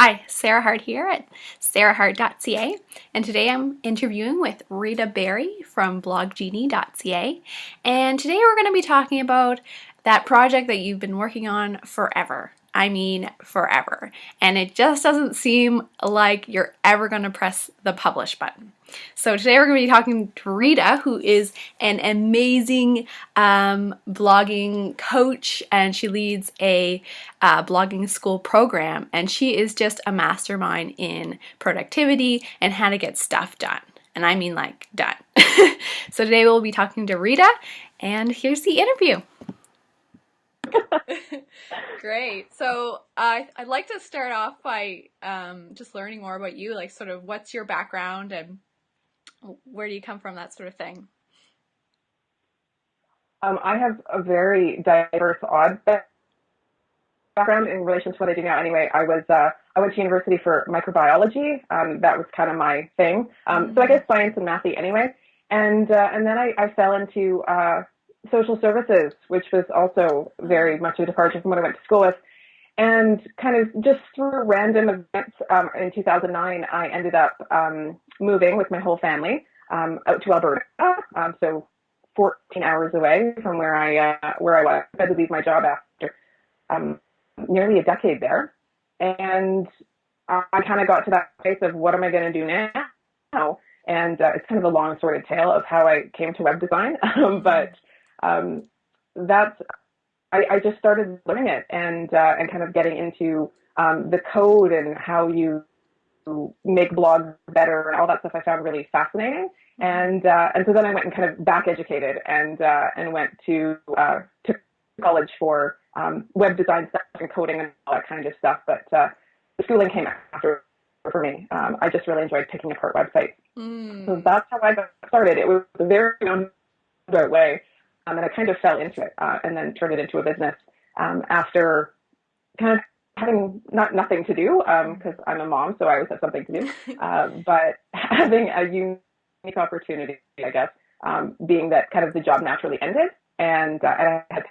Hi, Sarah Hart here at sarahhart.ca, and today I'm interviewing with Rita Barry from bloggenie.ca, and today we're going to be talking about that project that you've been working on forever. I mean, forever. And it just doesn't seem like you're ever going to press the publish button. So today we're going to be talking to Rita, who is an amazing blogging coach, and she leads a blogging school program, and she is just a mastermind in productivity and how to get stuff done. And I mean like done. So today we'll be talking to Rita, and here's the interview. Great. So I'd like to start off by just learning more about you, like sort of what's your background and where do you come from, that sort of thing. I have a very diverse, odd background in relation to what I do now. Anyway, I went to university for microbiology. That was kind of my thing. So I guess science and mathy anyway. And then I fell into social services, which was also very much a departure from what I went to school with. And kind of just through random events in 2009, I ended up moving with my whole family out to Alberta. So 14 hours away from where I was. I had to leave my job after nearly a decade there, and I kind of got to that place of what am I going to do now? And it's kind of a long sordid tale of how I came to web design, but that's I just started learning it and kind of getting into the code and how you make blogs better and all that stuff I found really fascinating. And so then I went and kind of back educated and went to college for web design stuff and coding and all that kind of stuff. But the schooling came after for me. I just really enjoyed picking apart websites. So that's how I got started. It was a very roundabout way. And I kind of fell into it and then turned it into a business after kind of having nothing to do because I'm a mom, so I always have something to do. But having a unique opportunity, I guess, being that kind of the job naturally ended, and I had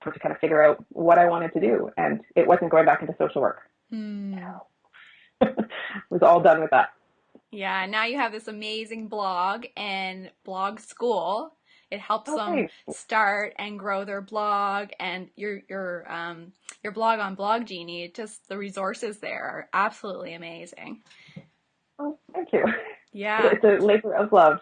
to kind of figure out what I wanted to do, and it wasn't going back into social work. No. It was all done with that. Yeah, now you have this amazing blog and blog school. It helps them start and grow their blog, and your blog on Bloggenie. Just the resources there are absolutely amazing. Oh, thank you. Yeah, it's a labor of love.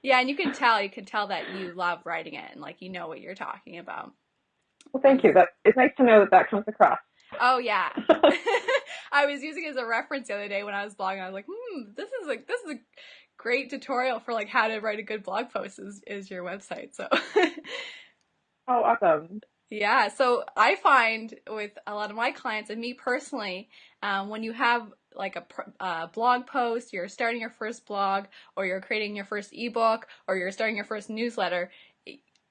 Yeah, and you can tell that you love writing it and like you know what you're talking about. Well, thank you. It's nice to know that comes across. Oh yeah. I was using it as a reference the other day when I was blogging. I was like, this is a great tutorial for like how to write a good blog post is your website. So Oh, awesome. yeah, so I find with a lot of my clients and me personally, when you have like a blog post, you're starting your first blog, or you're creating your first ebook, or you're starting your first newsletter,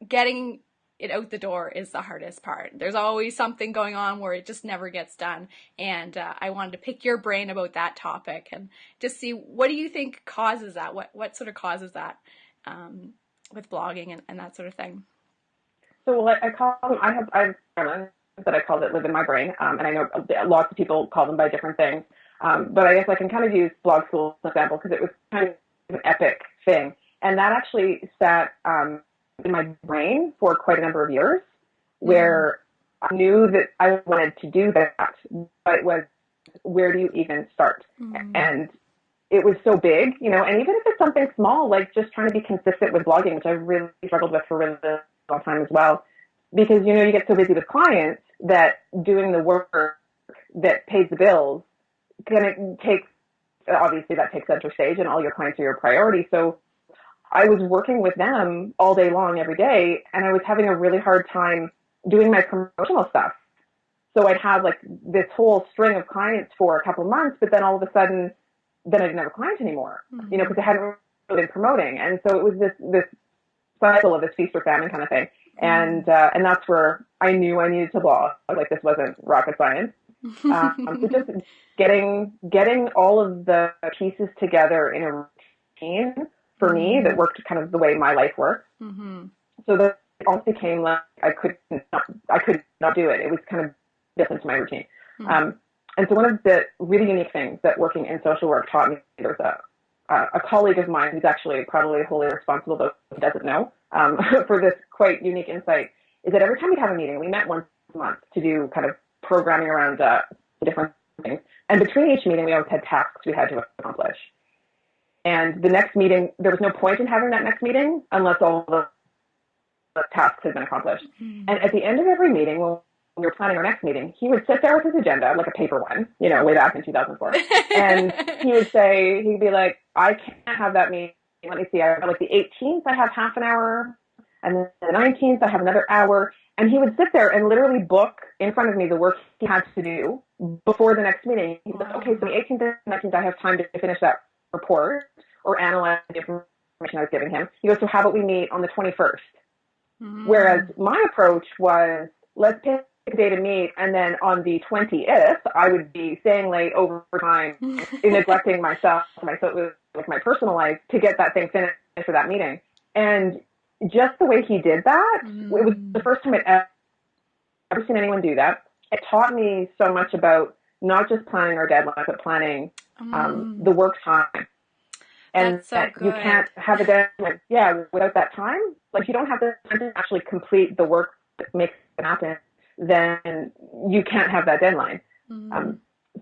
getting it out the door is the hardest part. There's always something going on where it just never gets done, and I wanted to pick your brain about that topic and just see what do you think causes that. What sort of causes that with blogging and that sort of thing. So like I call them, I have friends that I call that live in my brain, and I know lots of people call them by different things. But I guess I can kind of use blog school as an example because it was kind of an epic thing, and that actually sat in my brain for quite a number of years, where I knew that I wanted to do that, but it was where do you even start? And it was so big, and even if it's something small, like just trying to be consistent with blogging, which I really struggled with for a really long time as well, because, you get so busy with clients that doing the work that pays the bills obviously that takes center stage and all your clients are your priority. So I was working with them all day long, every day, and I was having a really hard time doing my promotional stuff. So I'd have like this whole string of clients for a couple of months, but then all of a sudden, then I didn't have a client anymore, because I hadn't really been promoting. And so it was this cycle of this feast or famine kind of thing. And that's where I knew I needed to blog. Like this wasn't rocket science. So just getting all of the pieces together in a routine for me that worked kind of the way my life works. So that it also became like I could not do it. It was kind of built into my routine. And so one of the really unique things that working in social work taught me, there's a colleague of mine who's actually probably wholly responsible, but he doesn't know, for this quite unique insight, is that every time we'd have a meeting, we met once a month to do kind of programming around different things. And between each meeting, we always had tasks we had to accomplish. And the next meeting, there was no point in having that next meeting unless all the tasks had been accomplished. Mm-hmm. And at the end of every meeting, when we were planning our next meeting, he would sit there with his agenda, like a paper one, way back in 2004. And he would say, he'd be like, I can't have that meeting. Let me see. Like the 18th, I have half an hour. And then the 19th, I have another hour. And he would sit there and literally book in front of me the work he had to do before the next meeting. He'd be like, okay, so the 18th and 19th, I have time to finish that report or analyze the information I was giving him. He goes, so how about we meet on the 21st? Mm-hmm. Whereas my approach was, let's pick a day to meet, and then on the 20th, I would be staying late overtime, neglecting myself, like my personal life, to get that thing finished for that meeting. And just the way he did that, it was the first time I'd ever seen anyone do that. It taught me so much about not just planning our deadlines, but planning the work time. And that's so good. You can't have a deadline, without that time. Like, you don't have the time to actually complete the work that makes it happen, then you can't have that deadline.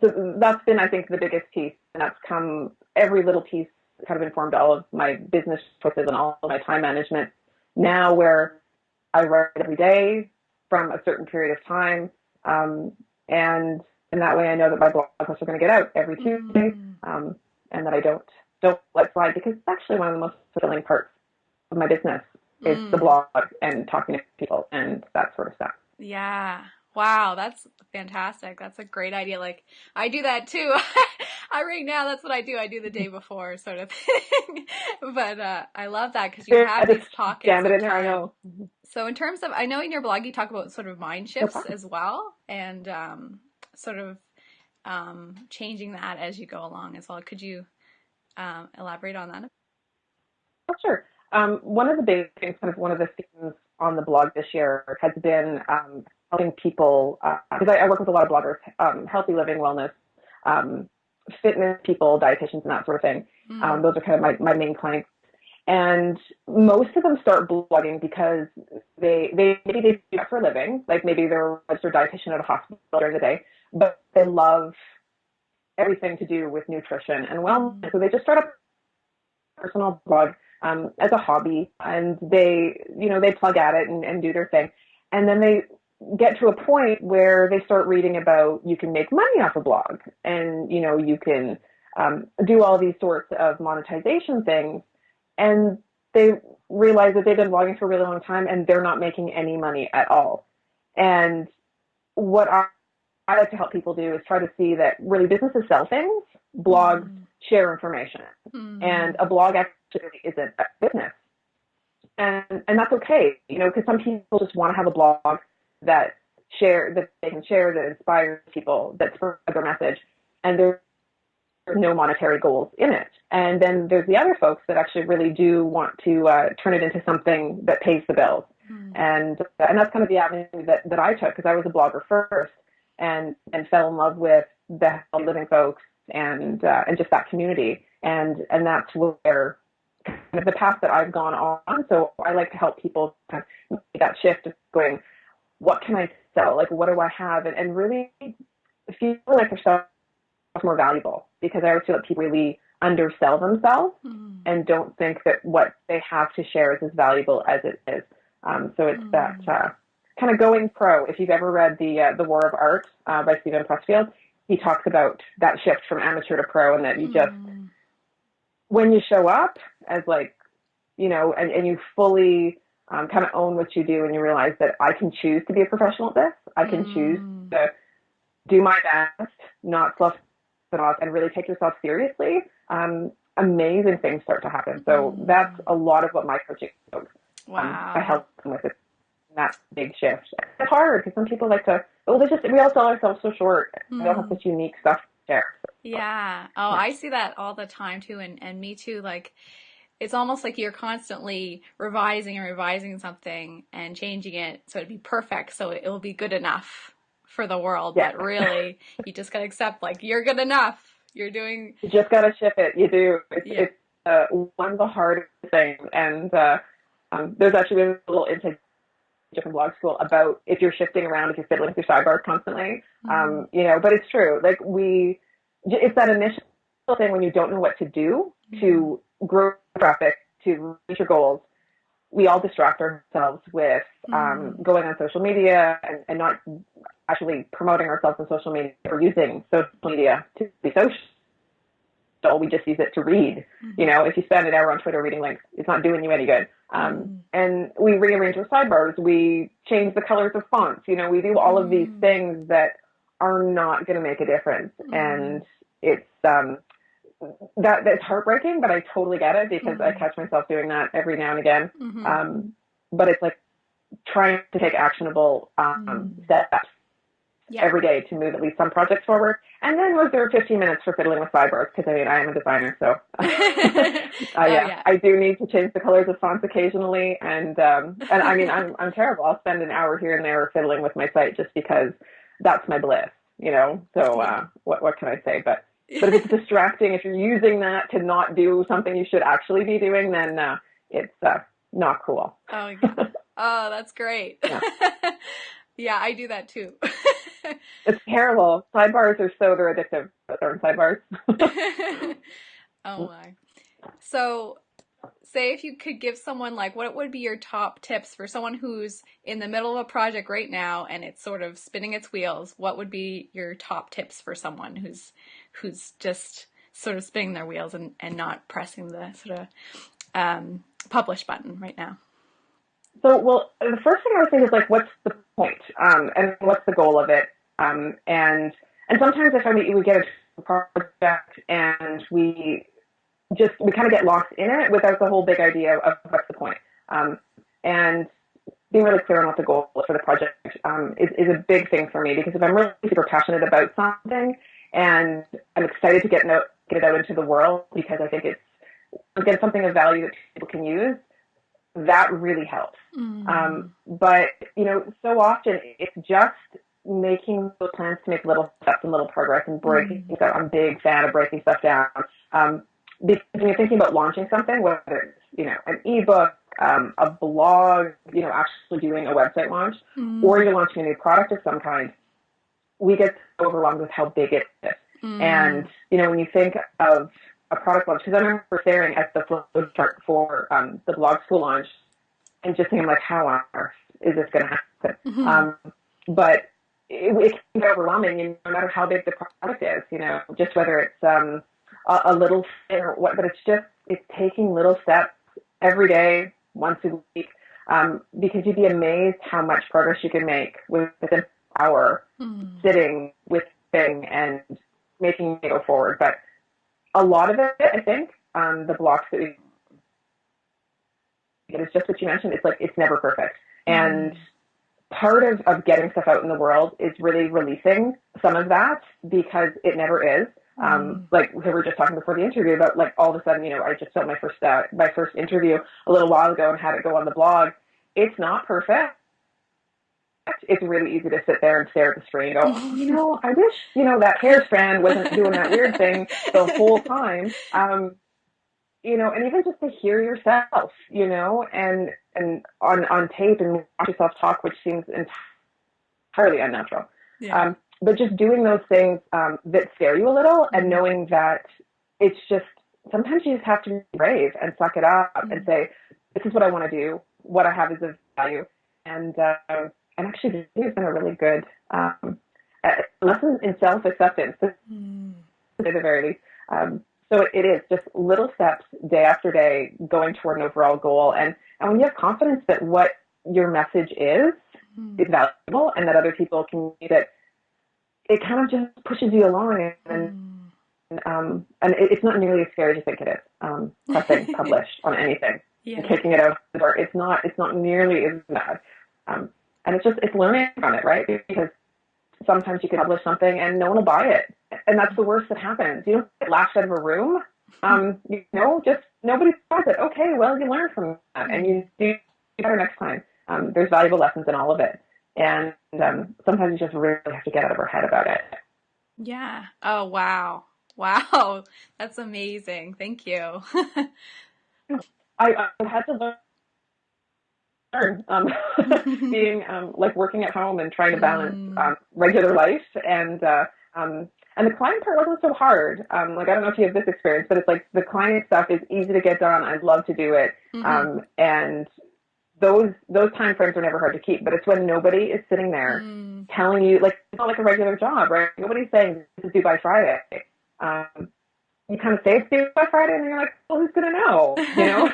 So that's been, I think, the biggest piece. And that's come, every little piece kind of informed all of my business choices and all of my time management now, where I write every day from a certain period of time. And that way I know that my blog posts are going to get out every Tuesday, and that I don't let slide, because it's actually one of the most fulfilling parts of my business is the blog and talking to people and that sort of stuff. Yeah. Wow, that's fantastic. That's a great idea. Like, I do that too. Right now, that's what I do. I do the day before sort of thing. But I love that, because you have these pockets jam it in of there, time. I know. So in terms of, I know in your blog you talk about sort of mind shifts as well, and sort of changing that as you go along as well. Could you elaborate on that? Oh, sure. One of the big things, kind of one of the themes on the blog this year has been helping people, because I work with a lot of bloggers, healthy living, wellness, fitness people, dietitians, and that sort of thing. Those are kind of my main clients. And most of them start blogging because they maybe they do that for a living, like maybe they're a registered dietitian at a hospital during the day, but they love everything to do with nutrition and wellness. So they just start a personal blog as a hobby, and they plug at it and do their thing. And then they get to a point where they start reading about, you can make money off a blog, and, you can do all these sorts of monetization things. And they realize that they've been blogging for a really long time and they're not making any money at all. And what I like to help people do is try to see that really businesses sell things, blogs share information, and a blog actually isn't a business. And that's okay, because some people just want to have a blog that they can share, that inspires people, that spreads their message, and there's no monetary goals in it. And then there's the other folks that actually really do want to turn it into something that pays the bills. And that's kind of the avenue that I took, because I was a blogger first and fell in love with the healthy living folks and just that community. And that's where kind of the path that I've gone on. So I like to help people kind of make that shift of going, what can I sell? Like, what do I have? And really feel like their stuff is more valuable, because I always feel that people really undersell themselves and don't think that what they have to share is as valuable as it is. So it's that kind of going pro. If you've ever read The War of Art by Stephen Pressfield, he talks about that shift from amateur to pro, and that you just, when you show up as and you fully kind of own what you do, and you realize that I can choose to be a professional at this. I can choose to do my best, not fluff it off, and really take yourself seriously. Amazing things start to happen. So that's a lot of what my coaching folks I help them with, that big shift. It's hard because some people like to, we all sell ourselves so short. We all have such unique stuff to share. Yeah. Oh, I see that all the time too. And me too. Like, it's almost like you're constantly revising and revising something and changing it so it'd be perfect, so it will be good enough for the world, Yeah. but really you just gotta accept like you're good enough. You're doing. You just got to ship it. You do. Yeah. It's one of the hardest things. And there's actually been a little intake from blog school about if you're shifting around, if you're fiddling with your sidebars constantly, but it's true. Like it's that initial thing when you don't know what to do to grow traffic, to reach your goals. We all distract ourselves with going on social media and not actually promoting ourselves on social media or using social media to be social. So we just use it to read. If you spend an hour on Twitter reading links, it's not doing you any good. And we rearrange our sidebars. We change the colors of fonts. We do all of these things that are not going to make a difference. And it's that's heartbreaking, but I totally get it because I catch myself doing that every now and again. But it's like trying to take actionable steps every day to move at least some projects forward. And then reserve 15 minutes for fiddling with sidebars because I am a designer, so I do need to change the colors of fonts occasionally. And I mean I'm terrible. I'll spend an hour here and there fiddling with my site just because that's my bliss. So what can I say? But if it's distracting, if you're using that to not do something you should actually be doing, then it's not cool. Oh my God. Oh, that's great. Yeah, I do that too. It's terrible. Sidebars are they're addictive. They're sidebars. Oh my. So say if you could give someone like what would be your top tips for someone who's in the middle of a project right now and it's sort of spinning its wheels, what would be your top tips for someone who's just sort of spinning their wheels and not pressing the sort of publish button right now? So, well, the first thing I would think is like, what's the point? And what's the goal of it? And sometimes I find that we get a project and we kind of get lost in it without the whole big idea of what's the point. And being really clear on what the goal for the project is a big thing for me, because if I'm really super passionate about something and I'm excited to get it out into the world because I think it's something of value that people can use, that really helps. But, so often it's just making those plans to make little steps and little progress and breaking stuff. I'm a big fan of breaking stuff down. Because when you're thinking about launching something, whether it's, an ebook, a blog, actually doing a website launch, or you're launching a new product of some kind, we get so overwhelmed with how big it is. And, when you think of a product launch, because I remember staring at the flow chart for the blog school launch and just thinking, like, how on earth is this going to happen? But it can be overwhelming, no matter how big the product is, just whether it's a little thing or what, but it's taking little steps every day, once a week, because you'd be amazed how much progress you can make within an hour sitting with thing and making it go forward. But a lot of it, I think, the blocks that we get is just what you mentioned. It's like, it's never perfect. And part of getting stuff out in the world is really releasing some of that, because it never is. Like we were just talking before the interview about, like, all of a sudden, I just filmed my first interview a little while ago and had it go on the blog. It's not perfect. It's really easy to sit there and stare at the screen and go, I wish, that hair strand wasn't doing that weird thing the whole time. And even just to hear yourself, and on tape and watch yourself talk, which seems entirely unnatural. Yeah. But just doing those things that scare you a little, and knowing that it's just, sometimes you just have to be brave and suck it up and say, this is what I want to do. What I have is of value. And actually, this has been a really good lesson in self-acceptance, at the very least. So it is just little steps day after day going toward an overall goal. And when you have confidence that what your message is valuable and that other people can use it, it kind of just pushes you along. And it's not nearly as scary as you think it is, pressing publish on anything and kicking it out the door. It's not nearly as bad. And it's learning from it, right? Because sometimes you can publish something and no one will buy it. And that's the worst that happens. You don't get laughed out of a room. Just nobody buys it. Okay, well, you learn from that and you do better next time. There's valuable lessons in all of it. And sometimes you just really have to get out of our head about it. Yeah. Oh, wow. Wow. That's amazing. Thank you. I had to learn, being like working at home and trying to balance Mm, regular life and the client part wasn't so hard. Like I don't know if you have this experience, but it's like the client stuff is easy to get done. I love to do it, hmm and those time frames are never hard to keep. But it's when nobody is sitting there mm. telling you, like it's not like a regular job, right? Nobody's saying this is due by Friday. Um, you kind of say it's due by Friday, and you're like, well, who's gonna know, you know?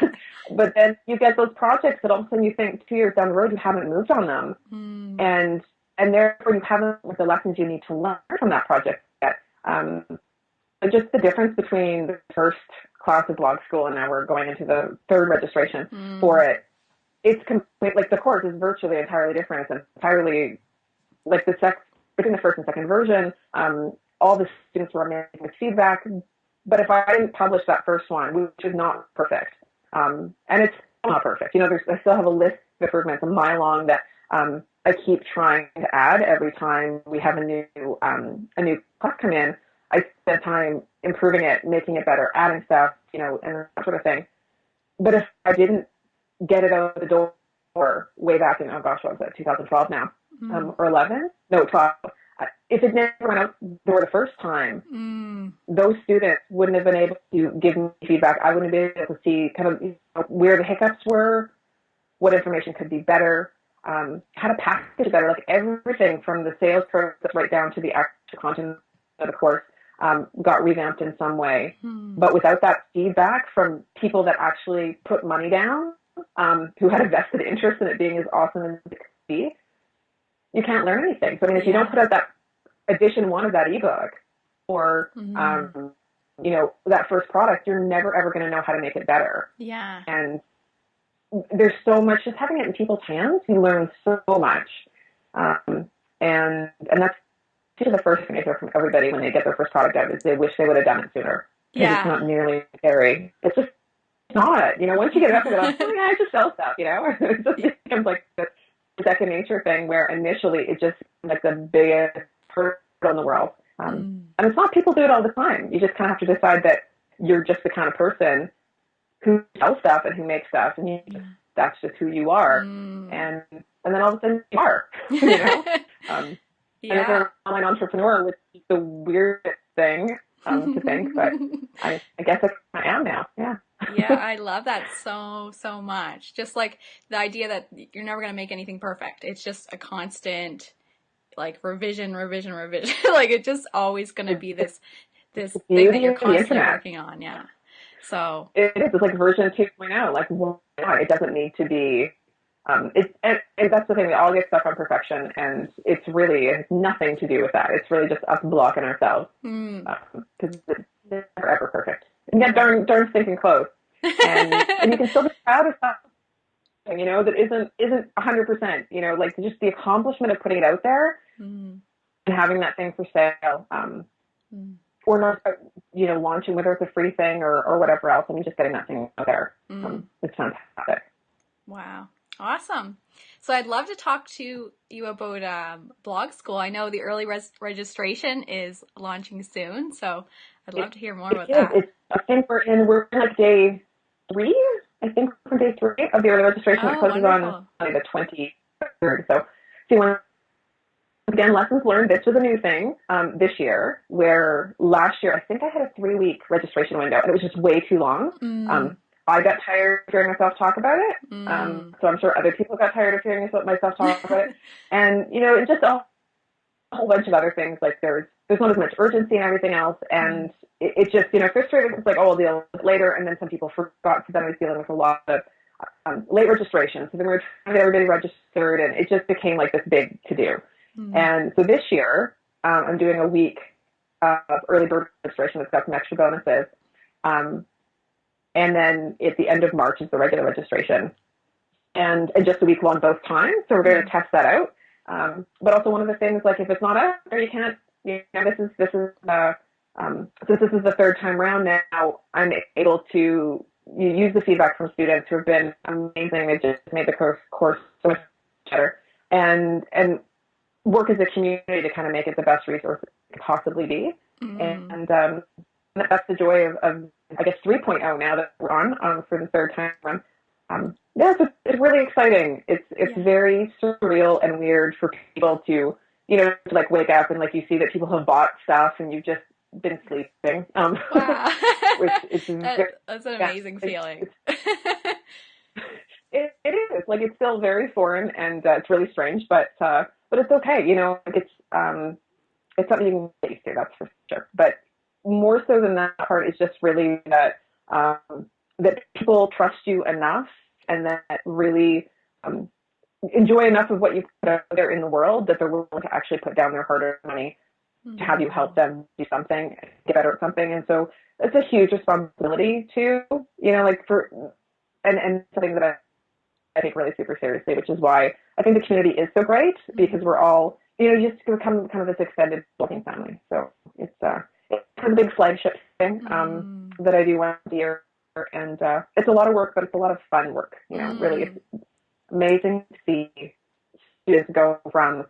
But then you get those projects that all of a sudden you think 2 years down the road you haven't moved on them, Mm, and therefore you haven't with the lessons you need to learn from that project yet. Um, but just the difference between the first class of blog school and now we're going into the third registration for mm, it. It's complete, like the course is virtually entirely different. It's entirely like between the first and second version. All the students were amazing with feedback, but if I didn't publish that first one, which is not perfect, and it's not perfect, you know, I still have a list of improvements a mile long that I keep trying to add every time we have a new class come in. I spend time improving it, making it better, adding stuff, you know, and that sort of thing. But if I didn't get it out of the door way back in, oh gosh, what was that, 2012 now, mm, or 11? No, 12. If it never went out the door the first time, mm. those students wouldn't have been able to give me feedback. I wouldn't have been able to see kind of, you know, where the hiccups were, what information could be better, how to package it better, like everything from the sales process right down to the actual content of the course got revamped in some way. Hmm. But without that feedback from people that actually put money down, who had a vested interest in it being as awesome as it could be, you can't learn anything. So I mean, if you don't Yeah. put out that edition one of that ebook or Mm. you know, that first product, you're never ever going to know how to make it better. Yeah. And there's so much, just having it in people's hands, you learn so much. And that's usually the first thing I hear from everybody when they get their first product out is they wish they would have done it sooner because it's Yeah. not nearly scary. It's just not, you know, once you get it up and go, oh yeah, I just sell stuff, you know, it just becomes like this second nature thing where initially it just like the biggest hurdle in the world. Mm. And it's not people do it all the time. You just kind of have to decide that you're just the kind of person who sells stuff and who makes stuff, and that's just who you are. Mm. And then all of a sudden you are, you know. Um, and as Yeah. an online entrepreneur, which is the weirdest thing to think, but I guess I am now. Yeah. Yeah, I love that so, so much. Just like the idea that you're never going to make anything perfect. It's just a constant like revision, revision, revision. Like it's just always going to be this The thing that beauty you're of the constantly internet. working on. Yeah. So, It is. It's like version 2.0. Like, why not? It doesn't need to be. And that's the thing. We all get stuck on perfection, and it has nothing to do with that. It's really just us blocking ourselves mm, because it's never ever perfect. And get right. darn stinking close, and you can still be proud of something, you know, that isn't 100%. You know, like just the accomplishment of putting it out there Mm, and having that thing for sale. mm, Or not, you know, launching, whether it's a free thing or whatever else. I mean, just getting that thing out there. mm. It's fantastic. Wow. Awesome. So I'd love to talk to you about blog school. I know the early registration is launching soon, so I'd love to hear more It about is. that. I think we're in like day 3. I think we're day 3 of the early registration that Oh, closes on wonderful. the 23rd. So, see, when again, lessons learned. This was a new thing this year, where last year I think I had a 3-week registration window, and it was just way too long. Mm, I got tired of hearing myself talk about it, mm. so I'm sure other people got tired of hearing myself talk about it, and you know, it just a whole bunch of other things. Like there's not as much urgency and everything else, Mm, and it just, you know, frustrated. It's like, oh, we'll deal with it later, and then some people forgot. So then I was dealing with a lot of late registrations. So then we were trying to get everybody registered, and it just became like this big to do. mm, And so this year, I'm doing a week of early bird registration that's got some extra bonuses. Um, and then at the end of March is the regular registration. And just a week long both times. So we're going to mm, test that out. But also one of the things, like if it's not out there, you can't, you know, since this is the third time round now, I'm able to use the feedback from students who have been amazing. They just made the course so much better. and work as a community to kind of make it the best resource it could possibly be. Mm. And that's the joy of I guess 3.0 now that we're on for the third time run. Yeah, it's really exciting. It's Yeah. very surreal and weird for people to to like wake up and like you see that people have bought stuff and you've just been sleeping. Wow. Which it's very That's an yeah, amazing feeling. it is like it's still very foreign and it's really strange, but it's okay. Like it's something you can get used to. That's for sure. But more so than that part is just really that people trust you enough and that really um, enjoy enough of what you put out there in the world that they're willing to actually put down their hard-earned money to have you help Mm. them do something, get better at something. And so it's a huge responsibility to, like and something that I take really super seriously, which is why I think the community is so great because we're all, just become kind of this extended working family. So it's kind of a big flagship thing Mm. that I do once a year. And it's a lot of work, but it's a lot of fun work. Really, Mm. it's amazing to see students go from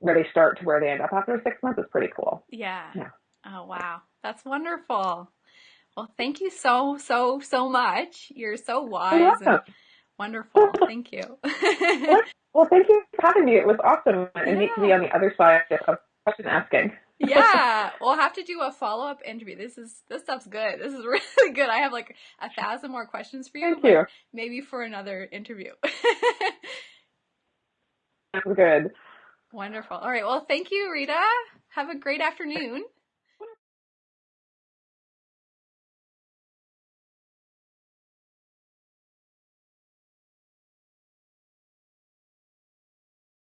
where they start to where they end up after 6 months. It's pretty cool. Yeah. Yeah. Oh, wow. That's wonderful. Well, thank you so, so, so much. You're so You're wise and welcome. wonderful. Thank you. Well, thank you for having me. It was awesome and neat to be Yeah. on the other side of question asking. Yeah. We'll have to do a follow-up interview. This stuff's good. This is really good. I have like 1,000 more questions for you, Thank but you. maybe for another interview. That was good. Wonderful. All right. Well, thank you, Rita. Have a great afternoon.